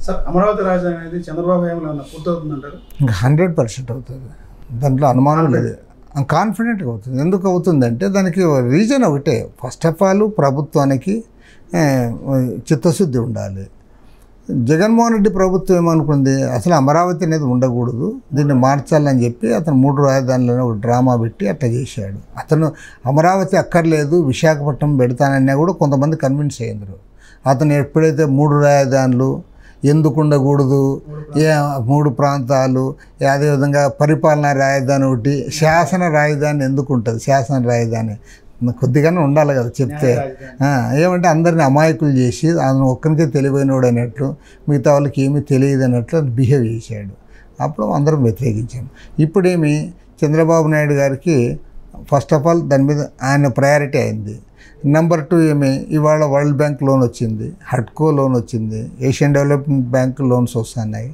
Sir Amaravati రాజధాని అనేది చంద్రబాబు హయాంలో పూర్తవుతుందంటారు? ఇంకా 100% అవుతుంది, దాంట్లో అనుమానం లేదు. కాన్ఫిడెంట్గా అవుతుంది. ఎందుకు అవుతుందంటే దానికి రీజన్ ఒకటే. ఫస్ట్ ఆఫ్ ఆల్ ప్రభుత్వానికి చిత్తశుద్ధి ఉండాలి. జగన్మోహన్ రెడ్డి ప్రభుత్వం ఏమనుకుంది, అసలు అమరావతి అనేది ఉండకూడదు, దీన్ని మార్చాలని చెప్పి అతను 3 రాజధానులను ఒక డ్రామా పెట్టి అట్లా చేశాడు. అతను అమరావతి అక్కర్లేదు విశాఖపట్నం పెడతానన్నా కూడా కొంతమంది కన్విన్స్ అయ్యారు. అతను ఎప్పుడైతే 3 రాజధానులు ఎందుకు ఉండకూడదు, 3 ప్రాంతాలు, అదేవిధంగా పరిపాలనా రాజధాని ఒకటి, శాసన రాజధాని ఎందుకు ఉంటుంది, శాసన రాజధాని కొద్దిగానే ఉండాలి కదా చెప్తే. ఏమంటే అందరిని అమాయకులు చేసి అతను ఒక్కరికే తెలివైనోడు అన్నట్లు, మిగతా వాళ్ళకి ఏమీ తెలియదు అన్నట్లు బిహేవ్ చేశాడు. అప్పుడు అందరం వ్యతిరేకించాము. ఇప్పుడేమి చంద్రబాబు నాయుడు గారికి ఫస్ట్ ఆఫ్ ఆల్ దాని మీద ఆయన ప్రయారిటీ అయింది. నెంబర్ 2 ఏమి, ఇవాళ వరల్డ్ బ్యాంక్ లోన్ వచ్చింది, హడ్కో లోన్ వచ్చింది, ఏషియన్ డెవలప్మెంట్ బ్యాంక్ లోన్స్ వస్తున్నాయి.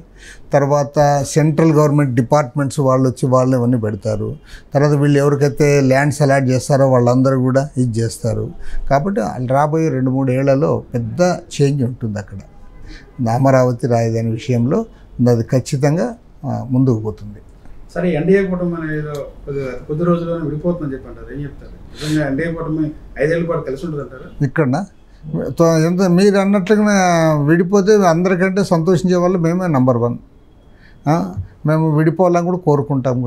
తర్వాత సెంట్రల్ గవర్నమెంట్ డిపార్ట్మెంట్స్ వాళ్ళు వచ్చి వాళ్ళు ఇవన్నీ పెడతారు. తర్వాత వీళ్ళు ఎవరికైతే ల్యాండ్స్ అలాట్ చేస్తారో వాళ్ళందరూ కూడా ఇది చేస్తారు. కాబట్టి రాబోయే 2-3 ఏళ్లలో పెద్ద చేంజ్ ఉంటుంది అక్కడ. అమరావతి రాజధాని విషయంలో అది ఖచ్చితంగా ముందుకు పోతుంది. సరే, ఎన్డీఏ కూటమి అనేది కొద్ది రోజుల్లోనే విడిపోతుందని చెప్పంటారు, ఏం చెప్తారు? నిజంగా ఎన్డీఏ కూటమి 5 ఏళ్ళ పాటు కలిసి ఉంటుంది అంటారు? ఇక్కడ ఎంత మీరు అన్నట్లుగా విడిపోతే అందరికంటే సంతోషించే వాళ్ళు మేమే నెంబర్ 1. మేము విడిపోవాలని కూడా కోరుకుంటాం,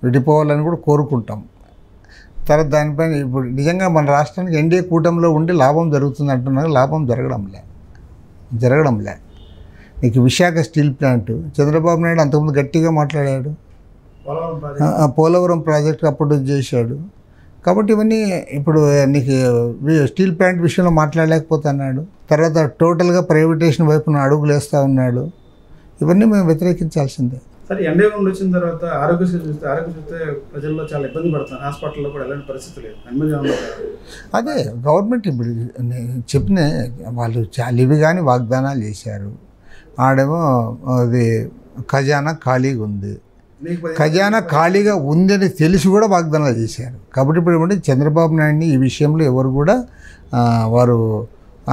విడిపోవాలని కూడా కోరుకుంటాం. తర్వాత దానిపైన ఇప్పుడు నిజంగా మన రాష్ట్రానికి ఎన్డీఏ కూటమిలో ఉండి లాభం జరుగుతుంది అంటున్నారు. లాభం జరగడంలే. నీకు విశాఖ స్టీల్ ప్లాంట్ చంద్రబాబు నాయుడు అంతకుముందు గట్టిగా మాట్లాడాడు, పోలవరం ప్రాజెక్టు అప్పుడు చేశాడు. కాబట్టి ఇవన్నీ ఇప్పుడు నీకు స్టీల్ ప్లాంట్ విషయంలో మాట్లాడలేకపోతున్నాడు. తర్వాత టోటల్గా ప్రైవేటేషన్ వైపున అడుగులు వేస్తూ ఉన్నాడు. ఇవన్నీ మేము వ్యతిరేకించాల్సిందే. సరే, ఎన్డీఏ నుండి వచ్చిన తర్వాత ఆరోగ్యశ్రీ చూస్తే ప్రజల్లో చాలా ఇబ్బంది పడుతున్నారు. హాస్పిటల్లో కూడా ఎలాంటి పరిస్థితి లేదు. అదే గవర్నమెంట్ ఇప్పుడు చెప్పిన వాళ్ళు చాలా ఇవి కానీ వాగ్దానాలు చేశారు. ఆడేమో అది ఖజానా ఖాళీగా ఉంది, ఖజానా ఖాళీగా ఉందని తెలిసి కూడా వాగ్దానాలు చేశారు. కాబట్టి ఇప్పుడు ఏమంటే చంద్రబాబు నాయుడిని ఈ విషయంలో ఎవరు కూడా వారు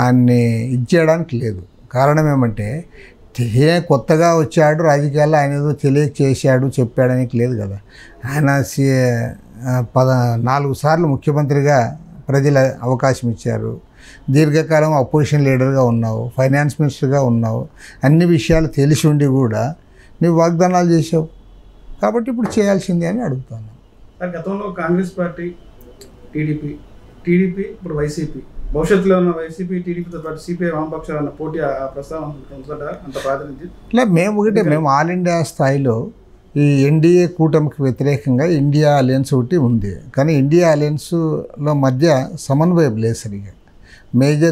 ఆయన్ని ఇచ్చేయడానికి లేదు. కారణం ఏమంటే కొత్తగా వచ్చాడు రాజకీయాల్లో, ఆయన ఏదో తెలియక చేశాడు చెప్పాడానికి లేదు కదా. ఆయన 4 సార్లు ముఖ్యమంత్రిగా ప్రజలు అవకాశం ఇచ్చారు. దీర్ఘకాలం అపోజిషన్ లీడర్గా ఉన్నావు, ఫైనాన్స్ మినిస్టర్గా ఉన్నావు, అన్ని విషయాలు తెలిసి ఉండి కూడా నువ్వు వాగ్దానాలు చేసావు. కాబట్టి ఇప్పుడు చేయాల్సిందే అని అడుగుతాను. గతంలో కాంగ్రెస్ పార్టీ, టీడీపీ ఇప్పుడు వైసీపీ, భవిష్యత్తులో ఉన్న వైసీపీ టీడీపీతో పాటు సిపిఐ వామపక్షాలు అన్న పోటీ ప్రస్తావన అంత ప్రాతినిధ్యం ఇలా మేము ఆల్ ఇండియా స్థాయిలో ఈ ఎన్డీఏ కూటమికి వ్యతిరేకంగా ఇండియా అలయన్స్ ఒకటి ఉంది. కానీ ఇండియా అలయన్స్లో మధ్య సమన్వయం లేదు సరిగా.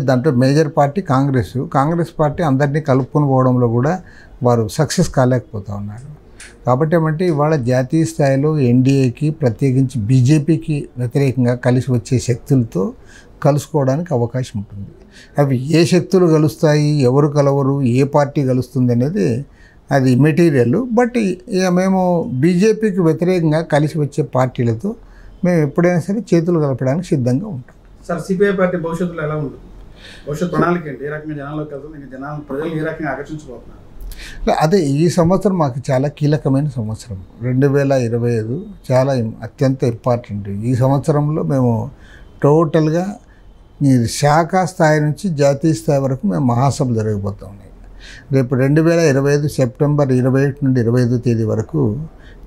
దాంట్లో మేజర్ పార్టీ కాంగ్రెస్ పార్టీ అందరినీ కలుపుకొని పోవడంలో కూడా వారు సక్సెస్ కాలేకపోతూ ఉన్నారు. కాబట్టి ఏమంటే ఇవాళ జాతీయ స్థాయిలో ఎన్డీఏకి ప్రత్యేకించి బీజేపీకి వ్యతిరేకంగా కలిసి వచ్చే శక్తులతో కలుసుకోవడానికి అవకాశం ఉంటుంది. అవి ఏ శక్తులు కలుస్తాయి, ఎవరు కలవరు, ఏ పార్టీ కలుస్తుంది అనేది అది మెటీరియల్. బట్ మేము బీజేపీకి వ్యతిరేకంగా కలిసి వచ్చే పార్టీలతో మేము ఎప్పుడైనా సరే చేతులు కలపడానికి సిద్ధంగా ఉంటాం. సార్, సిపిఐ పార్టీ భవిష్యత్తులో ఎలా ఉంటుంది? భవిష్యత్ ప్రణాళిక ఏంటి? ఏ రకంగా జనాల్లోకి వెళ్తుంది? ప్రజలు ఏ రకంగా ఆకర్షించబోతున్నారు? అదే ఈ సంవత్సరం మాకు చాలా కీలకమైన సంవత్సరం. 2025 చాలా అత్యంత ఇంపార్టెంట్. ఈ సంవత్సరంలో మేము టోటల్గా శాఖ స్థాయి నుంచి జాతీయ స్థాయి వరకు మేము మహాసభలు జరగబోతూ ఉన్నాయి. రేపు 2025 సెప్టెంబర్ 21 నుండి 25 తేదీ వరకు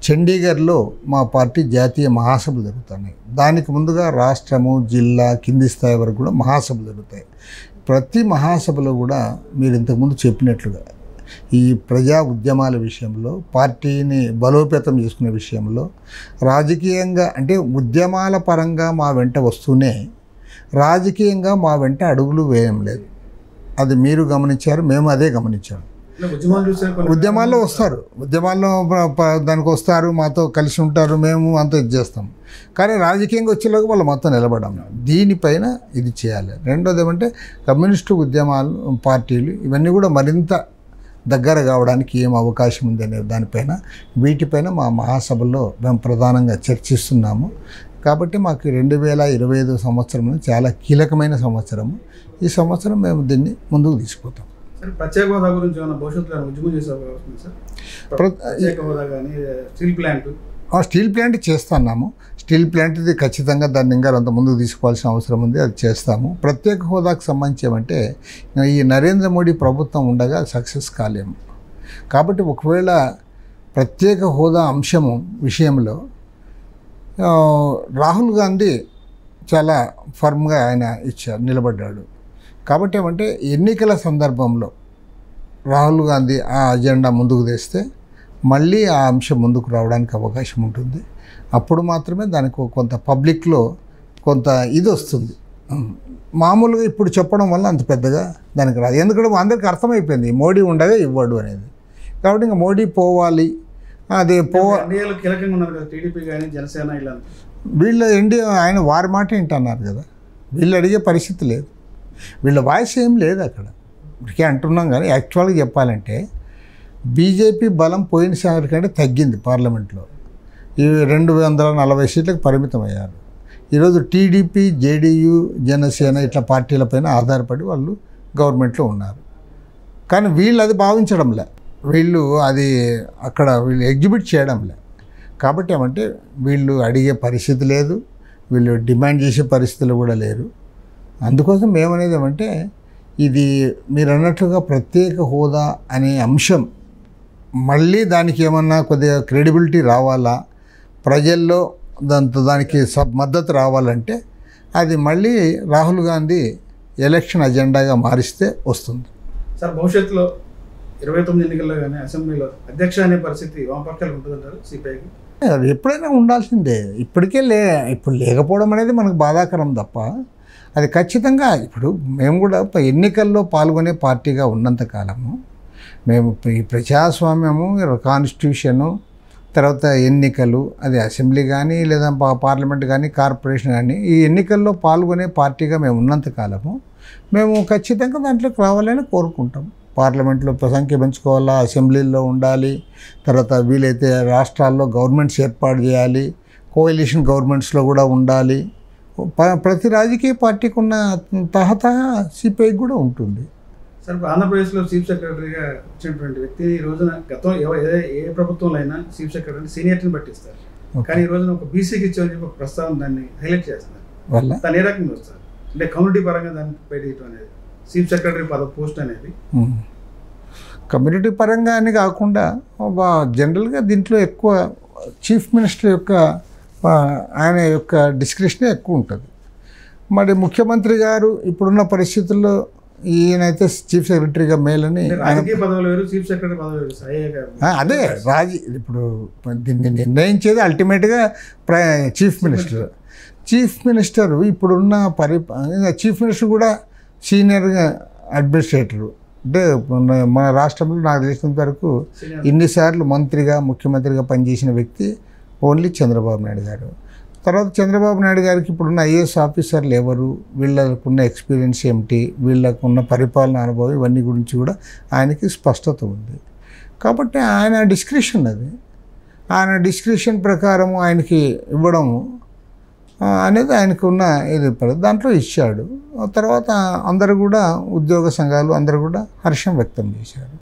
చండీగఢ్లో మా పార్టీ జాతీయ మహాసభలు జరుగుతున్నాయి. దానికి ముందుగా రాష్ట్రము, జిల్లా, కింది స్థాయి వరకు కూడా మహాసభలు జరుగుతాయి. ప్రతి మహాసభలో కూడా మీరు ఇంతకుముందు చెప్పినట్లుగా ఈ ప్రజా ఉద్యమాల విషయంలో, పార్టీని బలోపేతం చేసుకునే విషయంలో, రాజకీయంగా అంటే ఉద్యమాల పరంగా మా వెంట వస్తూనే రాజకీయంగా మా వెంట అడుగులు వేయడం లేదు. అది మీరు గమనించారు, మేము అదే గమనించాము. ఉద్యమాల్లో వస్తారు, ఉద్యమాల్లో దానికి వస్తారు, మాతో కలిసి ఉంటారు, మేము అంతా ఇది చేస్తాం. కానీ రాజకీయంగా వచ్చేలాగా వాళ్ళు మొత్తం నిలబడడం. దీనిపైన ఇది చేయాలి. రెండోది ఏమంటే కమ్యూనిస్టు ఉద్యమాలు, పార్టీలు ఇవన్నీ కూడా మరింత దగ్గర కావడానికి ఏం అవకాశం ఉంది అనే దానిపైన, వీటిపైన మా మహాసభల్లో మేము ప్రధానంగా చర్చిస్తున్నాము. కాబట్టి మాకు 2025 సంవత్సరం చాలా కీలకమైన సంవత్సరము. ఈ సంవత్సరం మేము దీన్ని ముందుకు తీసుకుపోతాం. సరే, ప్రత్యేక హోదా గురించి ఏమైనా భవిష్యత్తులో ఉద్యమం చేసే అవకాశం ఉంది సార్? ప్రత్యేక హోదా కానీ స్టీల్ ప్లాంట్ స్టీల్ ప్లాంట్ చేస్తున్నాము. స్టీల్ ప్లాంట్ది ఖచ్చితంగా దాన్ని ఇంకా అంత ముందుకు తీసుకోవాల్సిన అవసరం ఉంది, అది చేస్తాము. ప్రత్యేక హోదాకు సంబంధించి ఏమంటే ఈ నరేంద్ర మోడీ ప్రభుత్వం ఉండగా సక్సెస్ కాలేము. కాబట్టి ఒకవేళ ప్రత్యేక హోదా అంశము విషయంలో రాహుల్ గాంధీ చాలా ఫర్మ్గా ఆయన నిలబడ్డాడు. కాబట్టి ఏమంటే ఎన్నికల సందర్భంలో రాహుల్ గాంధీ ఆ అజెండా ముందుకు తెస్తే మళ్ళీ ఆ అంశం ముందుకు రావడానికి అవకాశం ఉంటుంది. అప్పుడు మాత్రమే దానికి కొంత పబ్లిక్లో కొంత ఇది వస్తుంది. మామూలుగా ఇప్పుడు చెప్పడం వల్ల అంత పెద్దగా దానికి రాదు. ఎందుకంటే అందరికీ అర్థమైపోయింది మోడీ ఉండగా ఇవ్వడు అనేది. కాబట్టి ఇంకా మోడీ పోవాలి, అది ఇండియాలో కీలకంగా ఉన్నారు కదా టీడీపీ కానీ జనసేన ఇలా. వీళ్ళ ఇండియా ఆయన వారి మాట ఏంటన్నారు కదా, వీళ్ళు అడిగే పరిస్థితి లేదు, వీళ్ళ వాయిస్ ఏం లేదు అక్కడ. ఇప్పటికే అంటున్నాం కానీ యాక్చువల్గా చెప్పాలంటే బీజేపీ బలం పోయినసారి కంటే తగ్గింది. పార్లమెంట్లో ఈ 240 సీట్లకు పరిమితం అయ్యారు. ఈరోజు టీడీపీ, జేడీయూ, జనసేన ఇట్లా పార్టీలపైన ఆధారపడి వాళ్ళు గవర్నమెంట్లో ఉన్నారు. కానీ వీళ్ళు అది భావించడంలే, వీళ్ళు అది అక్కడ వీళ్ళు ఎగ్జిబిట్ చేయడంలే. కాబట్టి ఏమంటే వీళ్ళు అడిగే పరిస్థితి లేదు, వీళ్ళు డిమాండ్ చేసే పరిస్థితులు కూడా లేరు. అందుకోసం ఏమనేది ఏమంటే ఇది మీరు అన్నట్లుగా ప్రత్యేక హోదా అనే అంశం మళ్ళీ దానికి ఏమన్నా కొద్దిగా క్రెడిబిలిటీ రావాలా, ప్రజల్లో దానికి మద్దతు రావాలంటే అది మళ్ళీ రాహుల్ గాంధీ ఎలక్షన్ అజెండాగా మారిస్తే వస్తుంది. సార్, భవిష్యత్తులో 29 ఎన్నికల్లో కానీ అసెంబ్లీలో అధ్యక్ష అనే పరిస్థితి వామపక్షాలకు ఉంటుందంటారు సిపిఐకి? అది ఎప్పుడైనా ఉండాల్సిందే. ఇప్పటికే ఇప్పుడు లేకపోవడం అనేది మనకు బాధాకరం తప్ప అది ఖచ్చితంగా ఇప్పుడు మేము కూడా ఎన్నికల్లో పాల్గొనే పార్టీగా ఉన్నంతకాలము మేము ఈ ప్రజాస్వామ్యము, కాన్స్టిట్యూషను, తర్వాత ఎన్నికలు, అది అసెంబ్లీ కానీ లేదా పార్లమెంట్ కానీ కార్పొరేషన్ కానీ ఈ ఎన్నికల్లో పాల్గొనే పార్టీగా మేము ఉన్నంతకాలము మేము ఖచ్చితంగా దాంట్లోకి రావాలని కోరుకుంటాం. పార్లమెంట్లో సంఖ్య పెంచుకోవాలా, అసెంబ్లీలో ఉండాలి, తర్వాత వీలైతే రాష్ట్రాల్లో గవర్నమెంట్స్ ఏర్పాటు చేయాలి, కోalition గవర్నమెంట్స్లో కూడా ఉండాలి. ప్రతి రాజకీయ పార్టీకి ఉన్న తహతహ సిపిఐకి కూడా ఉంటుంది. సార్, ఆంధ్రప్రదేశ్లో చీఫ్ సెక్రటరీగా వచ్చినటువంటి వ్యక్తి ఈ రోజున గతం ఏ ప్రభుత్వంలో అయినా చీఫ్ సెక్రటరీ సీనియర్ని పట్టిస్తారు. కానీ ఈ రోజున ఒక బీసీకి ఇచ్చామని చెప్పి ఒక ప్రస్తావన దాన్ని హైలైట్ చేస్తారు. దాన్ని ఏ రకంగా వస్తారు అంటే కమ్యూనిటీ పరంగా దాన్ని బయట అనేది చీఫ్ సెక్రటరీ పోస్ట్ అనేది కమ్యూనిటీ పరంగా అని కాకుండా జనరల్గా దీంట్లో ఎక్కువ చీఫ్ మినిస్టర్ యొక్క ఆయన యొక్క డిస్క్రిప్షనే ఎక్కువ ఉంటుంది. మరి ముఖ్యమంత్రి గారు ఇప్పుడున్న పరిస్థితుల్లో ఈయనైతే చీఫ్ సెక్రటరీగా మేలని అదే ఇప్పుడు దీన్ని నిర్ణయించేది అల్టిమేట్గా చీఫ్ మినిస్టర్. చీఫ్ మినిస్టర్ ఇప్పుడున్న చీఫ్ మినిస్టర్ కూడా సీనియర్గా అడ్మినిస్ట్రేటరు. అంటే మన రాష్ట్రంలో నాకు తెలిసినంత వరకు ఇన్నిసార్లు మంత్రిగా, ముఖ్యమంత్రిగా పనిచేసిన వ్యక్తి ఓన్లీ చంద్రబాబు నాయుడు గారు. తర్వాత చంద్రబాబు నాయుడు గారికి ఇప్పుడున్న ఐఏఎస్ ఆఫీసర్లు ఎవరు, వీళ్ళకున్న ఎక్స్పీరియన్స్ ఏమిటి, వీళ్ళకున్న పరిపాలన అనుభవం, ఇవన్నీ గురించి కూడా ఆయనకి స్పష్టత ఉంది. కాబట్టి ఆయన డిస్క్రిప్షన్ అది, ఆయన డిస్క్రిప్షన్ ప్రకారం ఆయనకి ఇవ్వడము అనేది ఆయనకున్న ఇది దాంట్లో ఇచ్చాడు. తర్వాత అందరూ కూడా ఉద్యోగ సంఘాలు అందరూ కూడా హర్షం వ్యక్తం చేశారు.